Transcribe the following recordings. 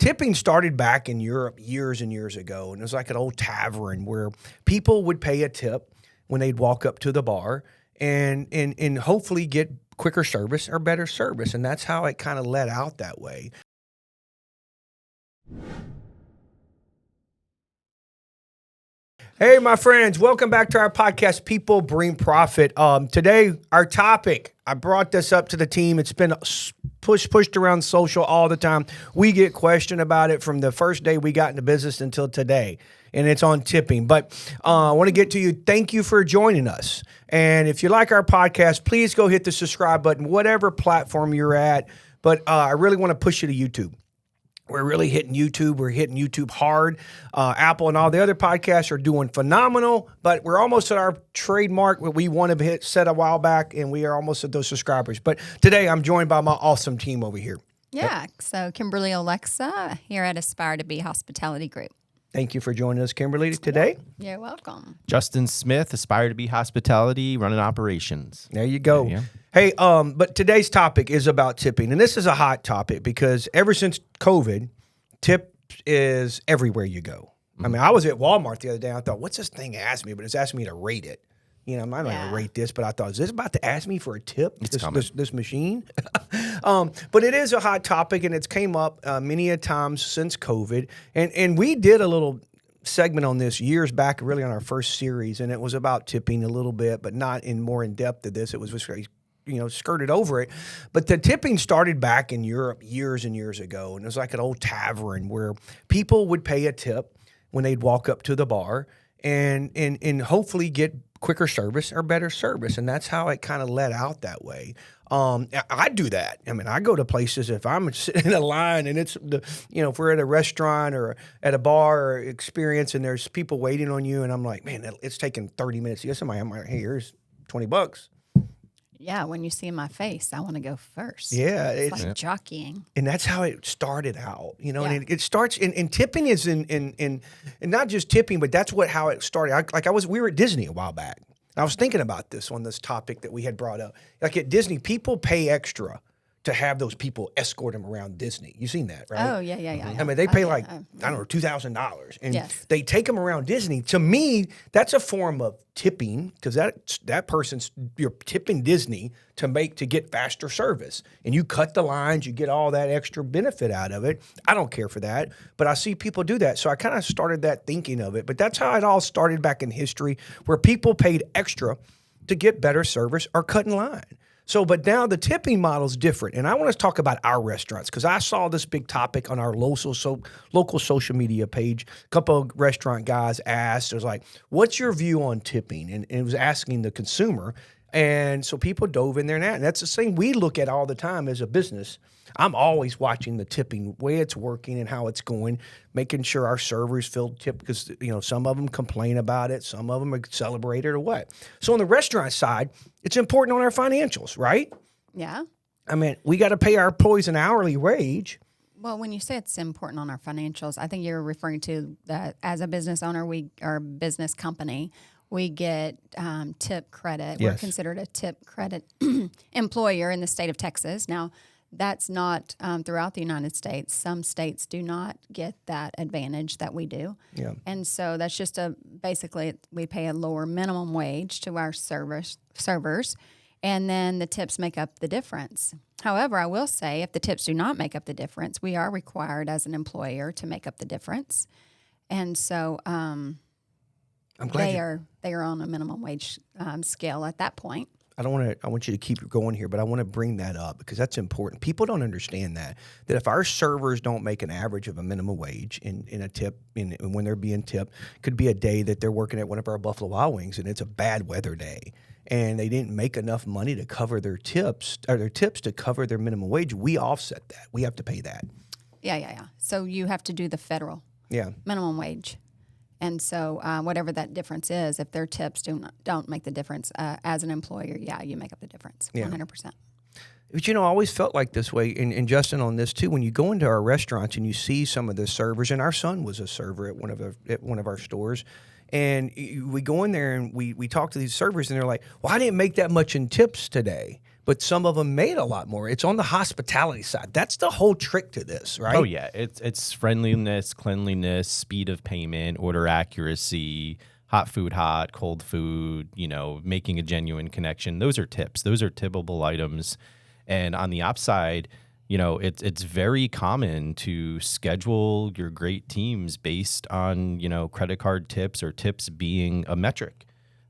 tipping started back in Europe years and years ago, and it was like an old tavern where people would pay a tip when they'd walk up to the bar and hopefully get quicker service or better service, and that's how it kind of led out that way. Hey, my friends, welcome back to our podcast, People Bring Profit. Today, our topic, I brought this up to the team. It's been pushed around social all the time. We get questioned about it from the first day we got into business until today, and it's on tipping. But I want to get to you. Thank you for joining us. And if you like our podcast, please go hit the subscribe button, whatever platform you're at. But I really want to push you to YouTube. We're really hitting YouTube. We're hitting YouTube hard. Apple and all the other podcasts are doing phenomenal, but we're almost at our trademark that we want to set a while back, and we are almost at those subscribers. But today I'm joined by my awesome team over here. Yeah, so Kimberly Olexa here at Aspire to Be Hospitality Group. Thank you for joining us, Kimberly, today. You're welcome. Justin Smith, Aspire to Be Hospitality, running operations. There you go. Yeah. Hey, but today's topic is about tipping, and this is a hot topic because ever since COVID, tip is everywhere you go. I mean, I was at Walmart the other day. I thought, what's this thing asked me? But it's asking me to rate it. You know, I'm not going to rate this, but I thought, is this about to ask me for a tip? This machine? But it is a hot topic, and it's came up many a times since COVID. And we did a little segment on this years back, really on our first series, and it was about tipping a little bit, but not in more in depth of this. It was just, skirted over it. But the tipping started back in Europe years and years ago, and it was like an old tavern where people would pay a tip when they'd walk up to the bar and hopefully get quicker service or better service, and that's how it kind of led out that way. I do that. I mean, I go to places if I'm sitting in a line and it's if we're at a restaurant or at a bar or experience and there's people waiting on you, and I'm like, man, it's taking 30 minutes to get somebody. I'm like, hey, here's $20. Yeah, when you see my face, I want to go first. Yeah, it's like jockeying, and that's how it started out. And it starts in tipping is in not just tipping, but that's how it started. We were at Disney a while back. I was thinking about this topic that we had brought up. Like at Disney, people pay extra to have those people escort them around Disney. You've seen that, right? Oh, yeah. I mean, they pay $2,000, and yes. They take them around Disney. To me, that's a form of tipping because that person's you're tipping Disney to get faster service, and you cut the lines, you get all that extra benefit out of it. I don't care for that, but I see people do that, so I kind of started that thinking of it. But that's how it all started back in history, where people paid extra to get better service or cut in line. So, but now the tipping model is different, and I want to talk about our restaurants because I saw this big topic on our local social media page. A couple of restaurant guys asked, it was like, what's your view on tipping? And it was asking the consumer, and so people dove in there and that's the same we look at all the time as a business. I'm always watching the tipping, way it's working and how it's going, making sure our servers feel tipped because, some of them complain about it. Some of them are celebrated or what. So on the restaurant side, it's important on our financials, right? Yeah. I mean, we got to pay our employees an hourly wage. Well, when you say it's important on our financials, I think you're referring to that as a business owner, our business company, we get tip credit. Yes. We're considered a tip credit employer in the state of Texas. Now, that's not throughout the United States. Some states do not get that advantage that we do. Yeah. And so that's just basically we pay a lower minimum wage to our servers, and then the tips make up the difference. However, I will say if the tips do not make up the difference, we are required as an employer to make up the difference. And so I'm glad they are on a minimum wage scale at that point. I want you to keep going here, but I want to bring that up because that's important. People don't understand that if our servers don't make an average of a minimum wage in a tip, when they're being tipped, could be a day that they're working at one of our Buffalo Wild Wings and it's a bad weather day and they didn't make enough money to cover their tips to cover their minimum wage. We offset that. We have to pay that. Yeah. So you have to do the federal minimum wage. And so whatever that difference is, if their tips don't make the difference as an employer, you make up the difference, 100%. But I always felt like this way, and Justin on this too. When you go into our restaurants and you see some of the servers, and our son was a server at one of our stores, and we go in there and we talk to these servers, and they're like, "Well, I didn't make that much in tips today." but some of them made a lot more. It's on the hospitality side. That's the whole trick to this, right? Oh yeah, it's friendliness, cleanliness, speed of payment, order accuracy, hot food hot, cold food, making a genuine connection. Those are tips. Those are tippable items. And on the ops side, it's very common to schedule your great teams based on, credit card tips or tips being a metric.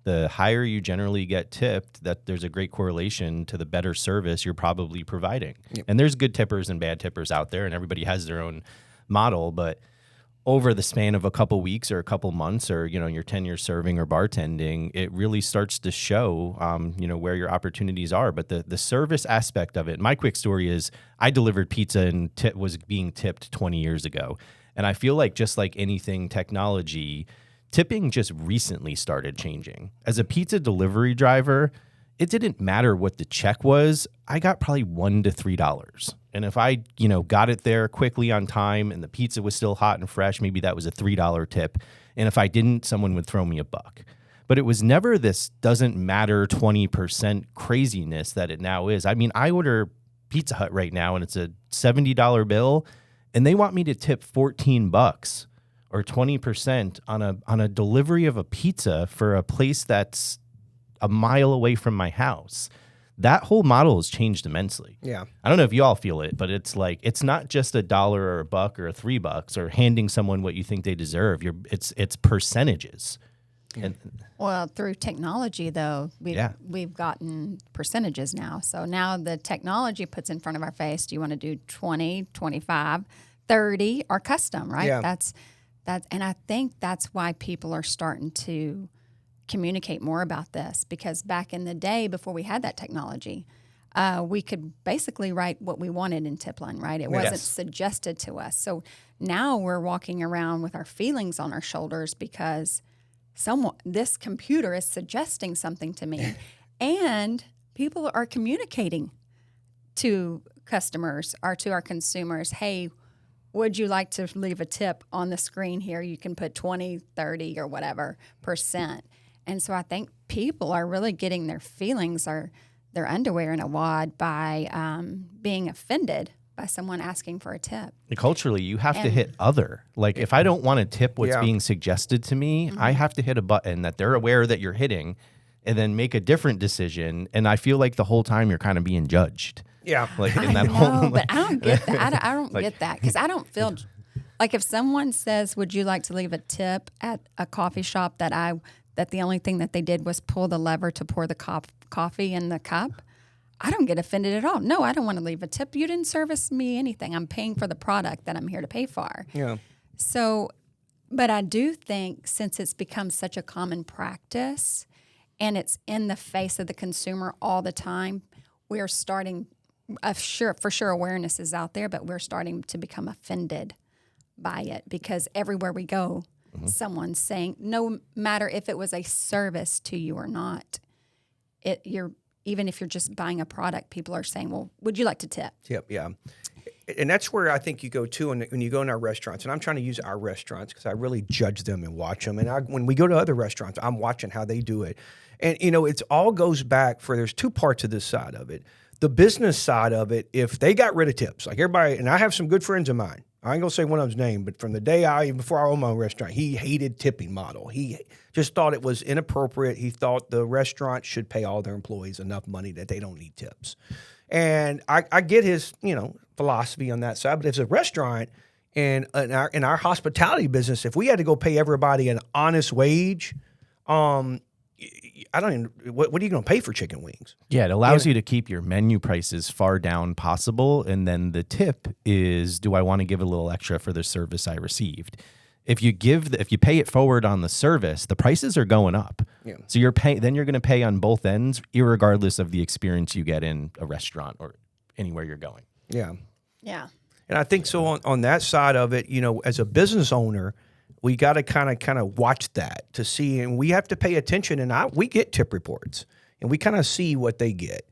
The higher you generally get tipped, that there's a great correlation to the better service you're probably providing. Yep. And there's good tippers and bad tippers out there, and everybody has their own model. But over the span of a couple weeks or a couple months or, your tenure serving or bartending, it really starts to show, where your opportunities are. But the service aspect of it, my quick story is I delivered pizza and was being tipped 20 years ago. And I feel like just like anything technology, tipping just recently started changing. As a pizza delivery driver, it didn't matter what the check was. I got probably $1 to $3. And if I, got it there quickly on time and the pizza was still hot and fresh, maybe that was a $3 tip. And if I didn't, someone would throw me $1. But it was never this doesn't matter 20% craziness that it now is. I mean, I order Pizza Hut right now and it's a $70 bill and they want me to tip $14 or 20% on a delivery of a pizza for a place that's a mile away from my house. That whole model has changed immensely. Yeah. I don't know if you all feel it, but it's like, it's not just $1 or $1 or $3 or handing someone what you think they deserve. It's percentages. Yeah. And Well, through technology, though, we've gotten percentages now. So now the technology puts in front of our face, do you want to do 20, 25, 30, or custom, right? Yeah. That's and I think that's why people are starting to communicate more about this, because back in the day, before we had that technology, we could basically write what we wanted in tip line, right? It wasn't suggested to us. So now we're walking around with our feelings on our shoulders because this computer is suggesting something to me. And people are communicating to customers or to our consumers, hey, would you like to leave a tip on the screen here? You can put 20, 30, or whatever %. And so I think people are really getting their feelings or their underwear in a wad by being offended by someone asking for a tip. culturally, you have to hit other. Like, if I don't want to tip what's being suggested to me, I have to hit a button that they're aware that you're hitting and then make a different decision. And I feel like the whole time you're kind of being judged. Yeah. Like in that whole, but I don't get that. I don't get that because I don't feel like if someone says, "Would you like to leave a tip at a coffee shop?" that the only thing that they did was pull the lever to pour the coffee in the cup, I don't get offended at all. No, I don't want to leave a tip. You didn't service me anything. I'm paying for the product that I'm here to pay for. Yeah. So, but I do think since it's become such a common practice and it's in the face of the consumer all the time, we are starting. For sure, awareness is out there, but we're starting to become offended by it because everywhere we go, someone's saying, no matter if it was a service to you or not, even if you're just buying a product, people are saying, well, would you like to tip? Yep, yeah. And that's where I think you go to when you go in our restaurants. And I'm trying to use our restaurants because I really judge them and watch them. And when we go to other restaurants, I'm watching how they do it. And, it all goes back there's two parts of this side of it. The business side of it, if they got rid of tips, like everybody, and I have some good friends of mine. I ain't gonna say one of them's name, but from the day before I owned my own restaurant, he hated tipping model. He just thought it was inappropriate. He thought the restaurant should pay all their employees enough money that they don't need tips. And I get his, philosophy on that side. But as a restaurant and in our hospitality business, if we had to go pay everybody an honest wage, I don't even. What are you going to pay for chicken wings? Yeah, it allows you to keep your menu prices far down possible, and then the tip is, do I want to give a little extra for the service I received? If you pay it forward on the service, the prices are going up. Yeah. So you're going to pay on both ends, irregardless of the experience you get in a restaurant or anywhere you're going. Yeah. Yeah. And I think so on that side of it, as a business owner, we got to kind of watch that to see, and we have to pay attention. And we get tip reports, and we kind of see what they get.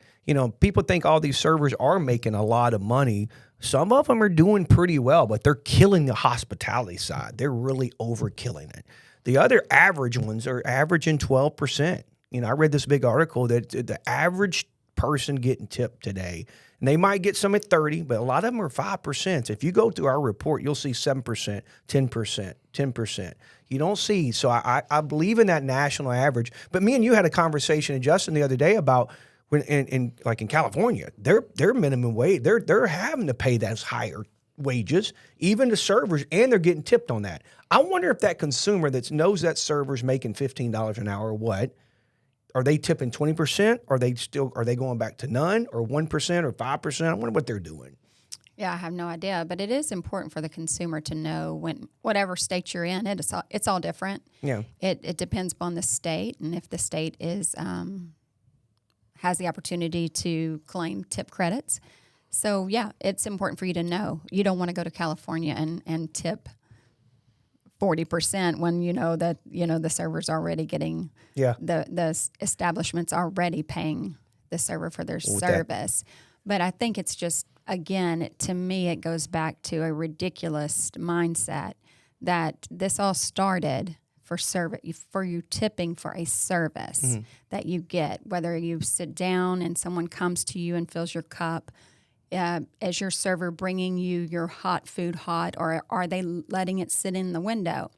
People think all these servers are making a lot of money. Some of them are doing pretty well, but they're killing the hospitality side. They're really overkilling it. The other average ones are averaging 12%. I read this big article that the average person getting tipped today. And they might get some at 30, but a lot of them are 5%. If you go through our report, you'll see 7%, 10%, 10%. You don't see. So I believe in that national average. But me and you had a conversation, and Justin, the other day about when in California, their minimum wage, they're having to pay those higher wages, even the servers, and they're getting tipped on that. I wonder if that consumer that knows that server's making $15 an hour or what, are they tipping 20%? Are they going back to none or 1% or 5%? I wonder what they're doing. Yeah, I have no idea, but it is important for the consumer to know when whatever state you're in, it's all different. Yeah. It depends upon the state, and if the state is has the opportunity to claim tip credits. So yeah, it's important for you to know. You don't want to go to California and tip 40% when you know that the server's already getting the establishment's already paying the server for their service. But I think it's just, again, to me, it goes back to a ridiculous mindset that this all started for you tipping for a service that you get, whether you sit down and someone comes to you and fills your cup, as your server bringing you your hot food hot, or are they letting it sit in the window?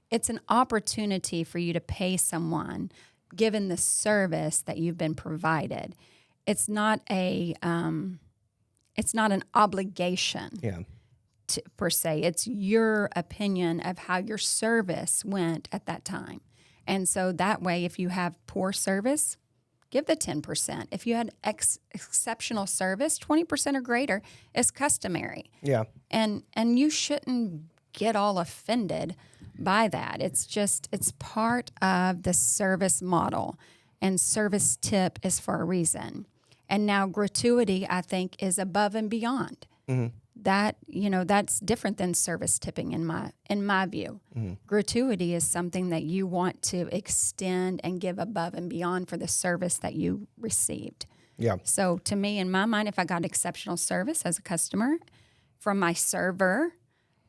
It's an opportunity for you to pay someone given the service that you've been provided. It's not an obligation. Yeah. Per se. It's your opinion of how your service went at that time. And so that way, if you have poor service, give the 10%. If you had exceptional service, 20% or greater is customary. Yeah. And you shouldn't get all offended by that. It's part of the service model, and service tip is for a reason. And now gratuity, I think, is above and beyond. Mm-hmm. That's different than service tipping in my view. Mm-hmm. Gratuity is something that you want to extend and give above and beyond for the service that you received. Yeah. So to me, in my mind, if I got exceptional service as a customer from my server,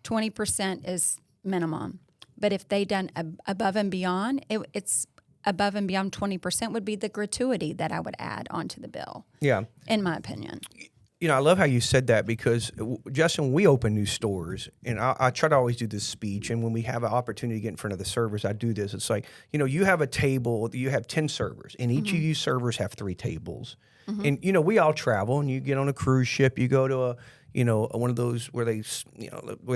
20% is minimum. But if they done above and beyond, it's above and beyond 20% would be the gratuity that I would add onto the bill. Yeah. In my opinion. I love how you said that because, Justin, we open new stores, and I try to always do this speech, and when we have an opportunity to get in front of the servers, I do this. It's like, you have a table, you have 10 servers, and each of you servers have 3 tables. Mm-hmm. And, we all travel, and you get on a cruise ship, you go to one of those where they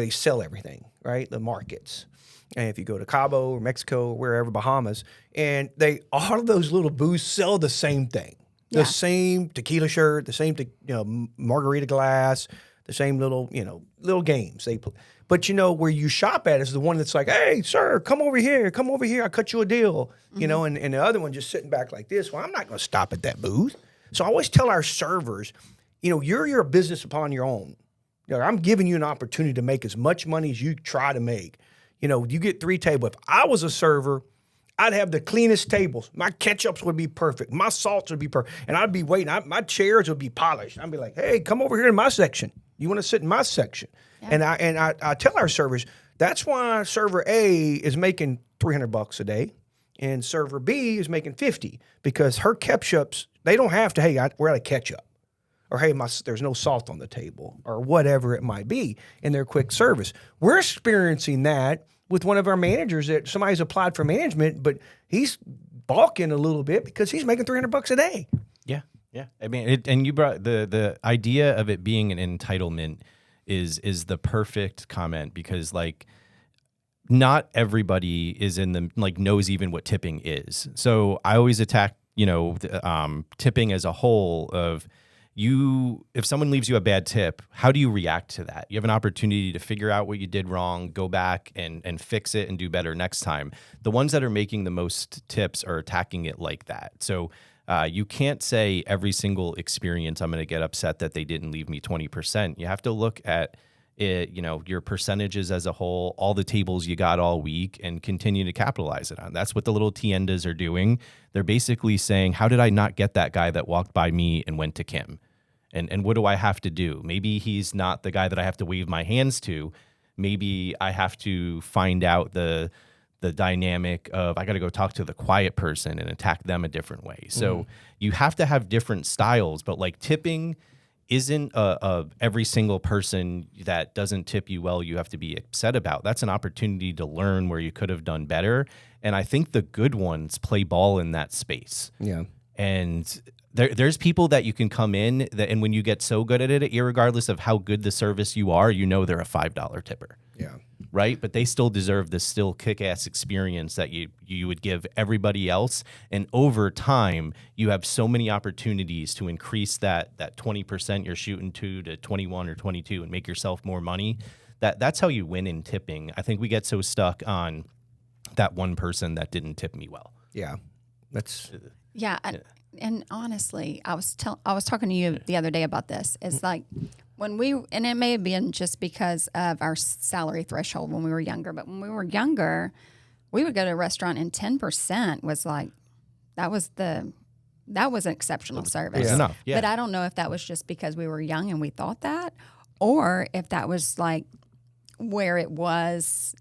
sell everything, right? The markets. And if you go to Cabo or Mexico or wherever, Bahamas, and all of those little booths sell the same thing. The same tequila shirt, the same margarita glass, the same little games they play. But where you shop at is the one that's like, hey, sir, come over here, I'll cut you a deal. Mm-hmm. And the other one just sitting back like this. Well, I'm not going to stop at that booth. So I always tell our servers, you're your business upon your own. I'm giving you an opportunity to make as much money as you try to make. You get 3 tables. If I was a server, I'd have the cleanest tables. My ketchups would be perfect. My salts would be perfect. And I'd be waiting. My chairs would be polished. I'd be like, hey, come over here to my section. You want to sit in my section? Yeah. And I tell our servers, that's why server A is making $300 a day and server B is making $50, because her ketchups, they don't have to, hey, we're out of ketchup. Or, hey, there's no salt on the table, or whatever it might be in their quick service. We're experiencing that with one of our managers that somebody's applied for management, but he's balking a little bit because he's making $300 a day. Yeah. Yeah. I mean, and you brought the idea of it being an entitlement is the perfect comment, because not everybody is knows even what tipping is. So I always attack, tipping as a whole of, if someone leaves you a bad tip, how do you react to that? You have an opportunity to figure out what you did wrong, go back and fix it and do better next time. The ones that are making the most tips are attacking it like that. So you can't say every single experience I'm going to get upset that they didn't leave me 20%. You have to look at it, your percentages as a whole, all the tables you got all week, and continue to capitalize it on. That's what the little tiendas are doing. They're basically saying, how did I not get that guy that walked by me and went to Kim? And what do I have to do? Maybe he's not the guy that I have to wave my hands to. Maybe I have to find out the the dynamic of I got to go talk to the quiet person and attack them a different way. So you have to have different styles, but like tipping isn't every single person that doesn't tip you well you have to be upset about. That's an opportunity to learn where you could have done better. And I think the good ones play ball in that space. Yeah. And there's people that you can come in that, and when you get so good at it, irregardless of how good the service you are, you know they're a $5 tipper. Yeah. Right? But they still deserve this still kick-ass experience that you would give everybody else. And over time, you have so many opportunities to increase that 20% you're shooting to 21 or 22 and make yourself more money. That's how you win in tipping. I think we get so stuck on that one person that didn't tip me well. Yeah. That's Yeah, and honestly, I was talking to you the other day about this. It's like when and it may have been just because of our salary threshold when we were younger, but when we were younger, we would go to a restaurant and 10% was like that was an exceptional service. Yeah. Enough. Yeah. But I don't know if that was just because we were young and we thought that, or if that was like where it was,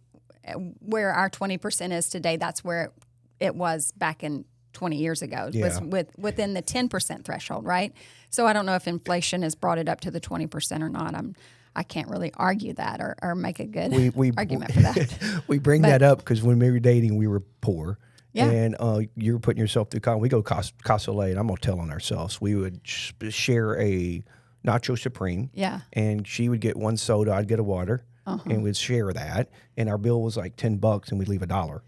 where our 20% is today. That's where it was back in 20 years ago. Yeah. Was within the 10% threshold, right? So I don't know if inflation has brought it up to the 20% or not. I can't really argue that or make a good argument for that. we bring that up because when we were dating, we were poor. Yeah. And you were putting yourself through college. We go to Casa Ole, and I'm going to tell on ourselves. We would share a Nacho Supreme. Yeah. And she would get one soda, I'd get a water, and we'd share that. And our bill was like $10, and we'd leave $1.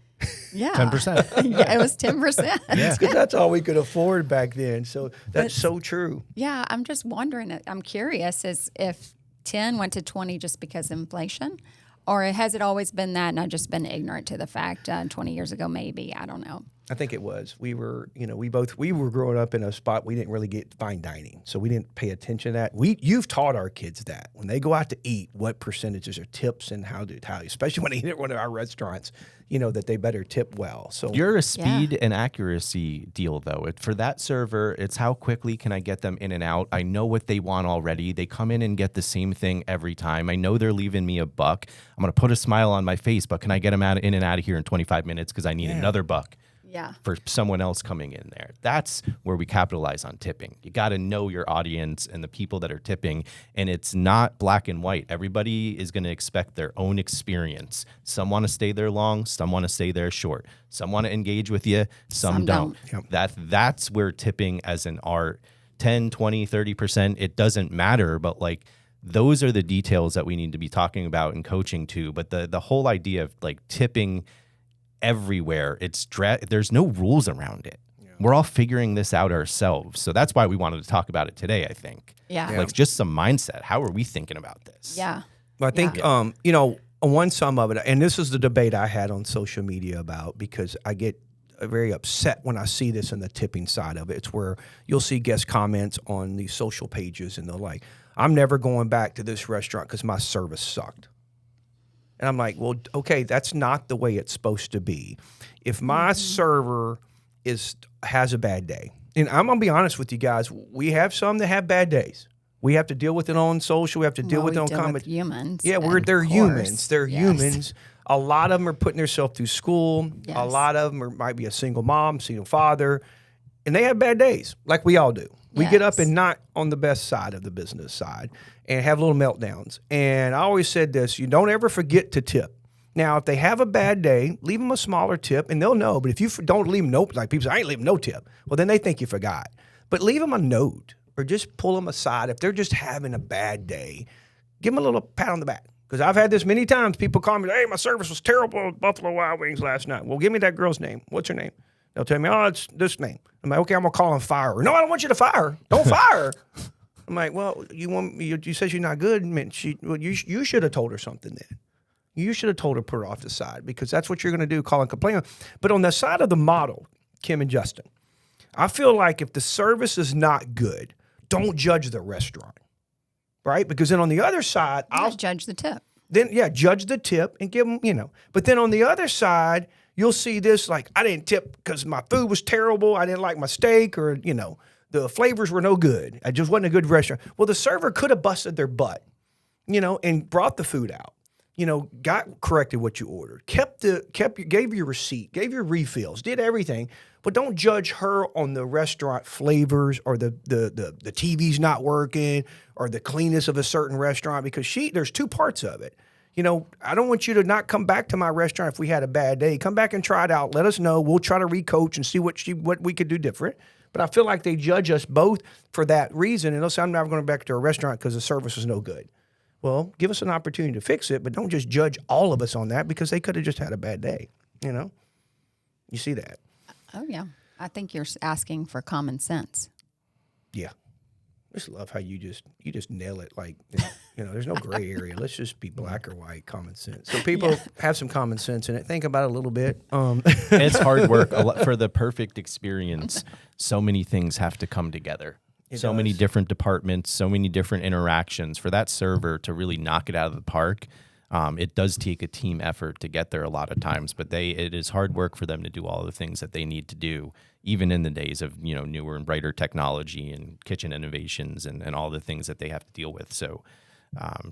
Yeah. 10%. Yeah, it was 10%. Yeah. Because that's all we could afford back then. So that's so true. Yeah, I'm just wondering. I'm curious as if 10 went to 20 just because of inflation, or has it always been that and I've just been ignorant to the fact 20 years ago, maybe. I don't know. I think it was. We were, we were growing up in a spot we didn't really get fine dining, so we didn't pay attention to that. You've taught our kids that when they go out to eat, what percentages are tips and how, especially when they eat at one of our restaurants, that they better tip well. So You're a speed and accuracy deal, though. For that server, it's how quickly can I get them in and out. I know what they want already. They come in and get the same thing every time. I know they're leaving me a buck. I'm going to put a smile on my face, but can I get them in and out of here in 25 minutes because I need another buck? Yeah. For someone else coming in there. That's where we capitalize on tipping. You got to know your audience and the people that are tipping, and it's not black and white. Everybody is going to expect their own experience. Some want to stay there long, some want to stay there short. Some want to engage with you, some don't. Yep. That's where tipping as an art, 10, 20, 30%, it doesn't matter, but like those are the details that we need to be talking about and coaching to. But the whole idea of like tipping everywhere, there's no rules around it. Yeah. We're all figuring this out ourselves. So that's why we wanted to talk about it today, I think. Yeah. Like just some mindset. How are we thinking about this? Yeah. Well, I think, one sum of it, and this is the debate I had on social media about, because I get very upset when I see this in the tipping side of it. It's where you'll see guest comments on these social pages, and they're like, I'm never going back to this restaurant because my service sucked. And I'm like, well, okay, that's not the way it's supposed to be. If my server has a bad day, and I'm going to be honest with you guys, we have some that have bad days. We have to deal with it on social. We have to deal with it on comments. Humans. Yeah, they're humans. They're humans. A lot of them are putting themselves through school. Yes. A lot of them might be a single mom, single father, and they have bad days, like we all do. We get up and not on the best side of the business side and have little meltdowns. And I always said this, you don't ever forget to tip. Now, if they have a bad day, leave them a smaller tip and they'll know. But if you don't leave them like people say, I ain't leaving no tip. Well, then they think you forgot. But leave them a note or just pull them aside. If they're just having a bad day, give them a little pat on the back. Because I've had this many times. People call me, hey, my service was terrible at Buffalo Wild Wings last night. Well, give me that girl's name. What's her name? They'll tell me, oh, it's this name. I'm like, okay, I'm going to call and fire her. No, I don't want you to fire her. Don't fire her. I'm like, well, you said she's not good. I mean, you should have told her something then. You should have told her put her off the side, because that's what you're going to do, call and complain. But on the side of the model, Kim and Justin, I feel like if the service is not good, don't judge the restaurant, right? Because then on the other side, I'll judge the tip. Then, judge the tip and give them, But then on the other side, you'll see this, like, I didn't tip because my food was terrible. I didn't like my steak, or, the flavors were no good. I just wasn't a good restaurant. Well, the server could have busted their butt, and brought the food out. got corrected what you ordered, gave your receipt, gave your refills, did everything, but don't judge her on the restaurant flavors or the TV's not working or the cleanness of a certain restaurant, because there's two parts of it. I don't want you to not come back to my restaurant if we had a bad day. Come back and try it out. Let us know. We'll try to recoach and see what we could do different. But I feel like they judge us both for that reason. And they'll say, I'm never going back to a restaurant because the service was no good. Well, give us an opportunity to fix it, but don't just judge all of us on that, because they could have just had a bad day. You see that? Oh, yeah. I think you're asking for common sense. Yeah. I just love how you just nail it. Like, there's no gray area. Let's just be black or white, common sense. So people have some common sense in it. Think about it a little bit. It's hard work for the perfect experience. So many things have to come together. So many different departments, so many different interactions. For that server to really knock it out of the park, it does take a team effort to get there a lot of times, but it is hard work for them to do all the things that they need to do, even in the days of newer and brighter technology and kitchen innovations and all the things that they have to deal with. So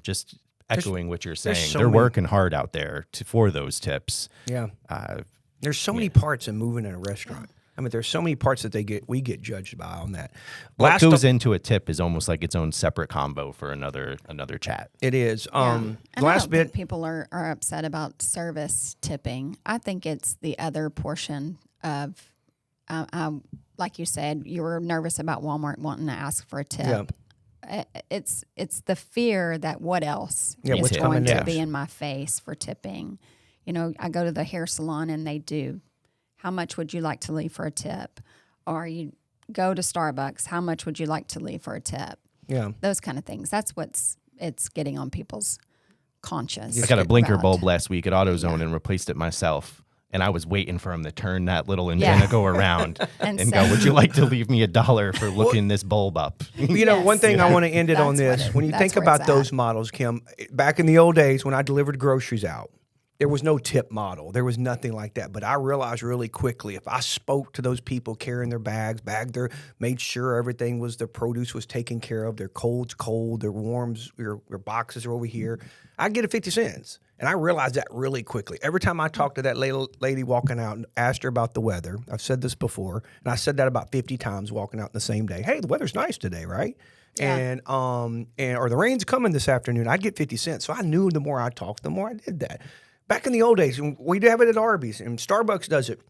just echoing what you're saying, they're working hard out there for those tips. Yeah. There's so many parts in moving in a restaurant. I mean, there's so many parts that we get judged by on that. What goes into a tip is almost like its own separate combo for another chat. It is. And last bit, people are upset about service tipping. I think it's the other portion of, like you said, you were nervous about Walmart wanting to ask for a tip. Yeah. It's the fear that what else is going to be in my face for tipping. I go to the hair salon and they do. How much would you like to leave for a tip? Or you go to Starbucks, how much would you like to leave for a tip? Yeah. Those kind of things. That's it's getting on people's conscience. I got a blinker bulb last week at AutoZone and replaced it myself. And I was waiting for him to turn that little antenna go around and go, would you like to leave me $1 for looking this bulb up? One thing I want to end it on this. When you think about those models, Kim, back in the old days when I delivered groceries out, there was no tip model. There was nothing like that. But I realized really quickly, if I spoke to those people carrying their bags, made sure their produce was taken care of, their cold's cold, their warms, your boxes are over here, I'd get 50 cents. And I realized that really quickly. Every time I talked to that lady walking out and asked her about the weather, I've said this before, and I said that about 50 times walking out the same day. Hey, the weather's nice today, right? Yeah. Or the rain's coming this afternoon, I'd get 50 cents. So I knew the more I talked, the more I did that. Back in the old days, we have it at Arby's, and Starbucks does it.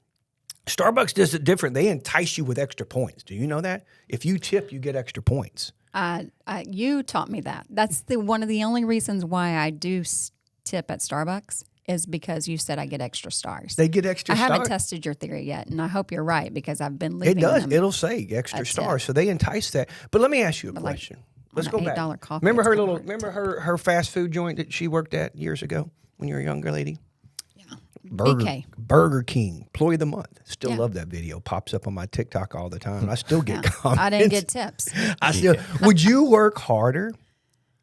Starbucks does it different. They entice you with extra points. Do you know that? If you tip, you get extra points. You taught me that. That's one of the only reasons why I do tip at Starbucks is because you said I get extra stars. They get extra stars. I haven't tested your theory yet, and I hope you're right because I've been leaving. It does. It'll say extra stars, so they entice that. But let me ask you a question. Let's go back. Coffee, remember her fast food joint that she worked at years ago? When you're a younger lady? Yeah. Burger King, Employee of the Month. Still love that video. Pops up on my TikTok all the time. I still get comments. I didn't get tips. Would you work harder?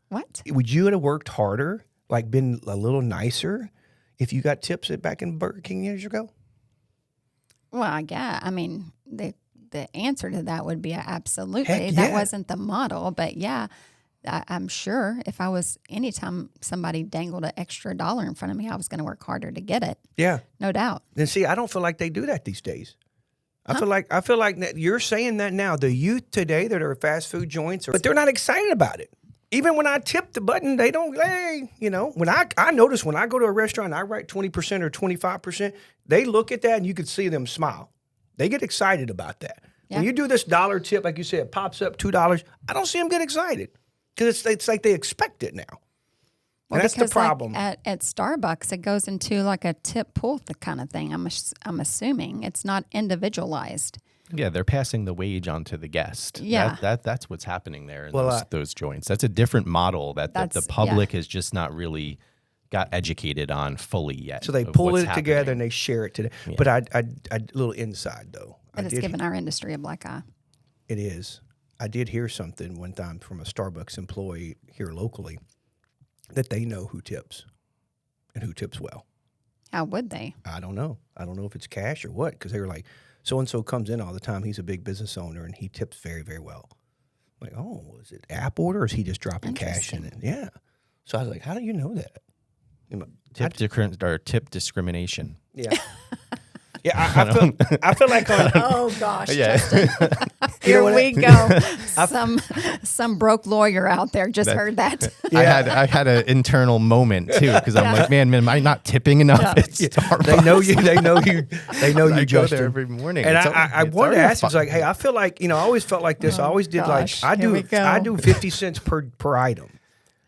What? Would you have worked harder, like been a little nicer if you got tips back in Burger King years ago? Well, I mean, the answer to that would be absolutely. Heck, that wasn't the model, but I'm sure if anytime somebody dangled an extra $1 in front of me, I was going to work harder to get it. Yeah. No doubt. And see, I don't feel like they do that these days. I feel like that you're saying that now. The youth today that are fast food joints, but they're not excited about it. Even when I tip the button, they don't, when I notice when I go to a restaurant, I write 20% or 25%, they look at that and you can see them smile. They get excited about that. Yeah. When you do this $1 tip, like you said, it pops up $2, I don't see them get excited. Because it's like they expect it now. And that's the problem. Like at Starbucks, it goes into like a tip pool kind of thing. I'm assuming it's not individualized. Yeah, they're passing the wage on to the guest. Yeah, that's what's happening there in those joints. That's a different model that the public has just not really got educated on fully yet. So they pull it together and they share it today. Yeah. But I a little inside though. But it's given our industry a black eye. It is. I did hear something one time from a Starbucks employee here locally that they know who tips and who tips well. How would they? I don't know. I don't know if it's cash or what, because they were like, so-and-so comes in all the time. He's a big business owner, and he tips very, very well. I'm like, oh, is it app order, or is he just dropping cash in it? Yeah. So I was like, how do you know that? Tip discrimination. Yeah. Yeah, I feel like on, Oh gosh, Yeah. Justin. You know Here what we go. Some broke lawyer out there just heard that. I had an internal moment too because I'm like, man, am I not tipping enough at Starbucks? they know you, they know you, they know I you, go Justin. there every morning. And It's I it's wanted to already ask, it's like, hey, I feel like, I always felt like this. I always did gosh, like, here we go. I do 50 cents per item.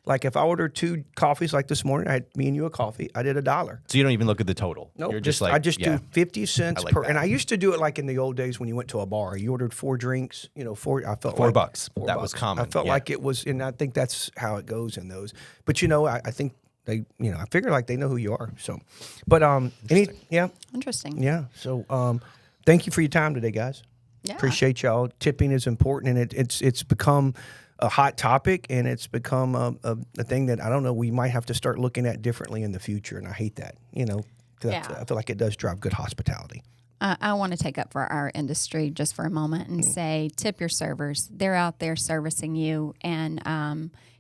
Like if I ordered 2 coffees, like this morning, I had me and you a coffee. I did $1. So you don't even look at the total. Nope, You're I just yeah. do 50 cents I like per. that. And I used to do it like in the old days when you went to a bar. You ordered 4 drinks, I felt $4. like That was common. I felt Yeah. like it was, and I think that's how it goes in those. But I think they, I figure like they know who you are. So, but Interesting. yeah. So, thank you for your time today, guys. Yeah. Appreciate y'all. Tipping is important, and it's become a hot topic, and it's become a thing that I don't know. We might have to start looking at differently in the future, and I hate that. 'Cause Yeah. I feel like it does drive good hospitality. I want to take up for our industry just for a moment and say tip your servers. They're out there servicing you. And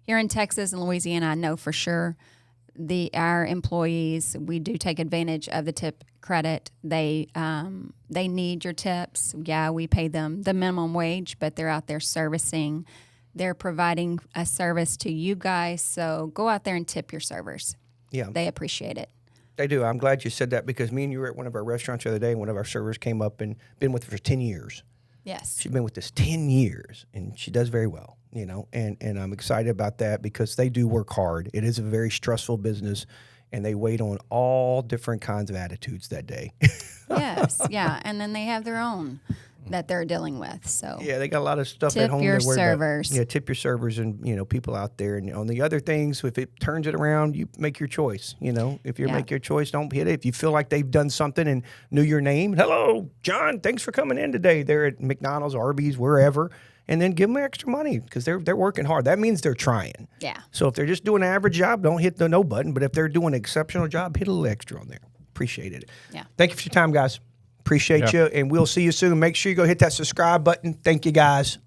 here in Texas and Louisiana, I know for sure our employees, we do take advantage of the tip credit. They need your tips. Yeah, we pay them the minimum wage, but they're out there servicing. They're providing a service to you guys. So go out there and tip your servers. Yeah. They appreciate it. They do. I'm glad you said that because me and you were at one of our restaurants the other day, and one of our servers came up and been with her for 10 years. Yes. She's been with us 10 years, and she does very well, and I'm excited about that because they do work hard. It is a very stressful business, and they wait on all different kinds of attitudes that day. Yes. Yeah. And then they have their own that they're dealing with. So Yeah, they got a lot of stuff Tip at home. your they're worried about. servers. Yeah, tip your servers and people out there. And on the other things, if it turns it around, you make your choice. If you Yeah. make your choice, don't hit it. If you feel like they've done something and knew your name, hello, John, thanks for coming in today. They're at McDonald's, Arby's, wherever, and then give them extra money because they're working hard. That means they're trying. yeah. So if they're just doing an average job, don't hit the no button. But if they're doing an exceptional job, hit a little extra on there. Appreciate it. Yeah. Thank you for your time, guys. Appreciate you, and we'll see you soon. Make sure you go hit that subscribe button. Thank you, guys.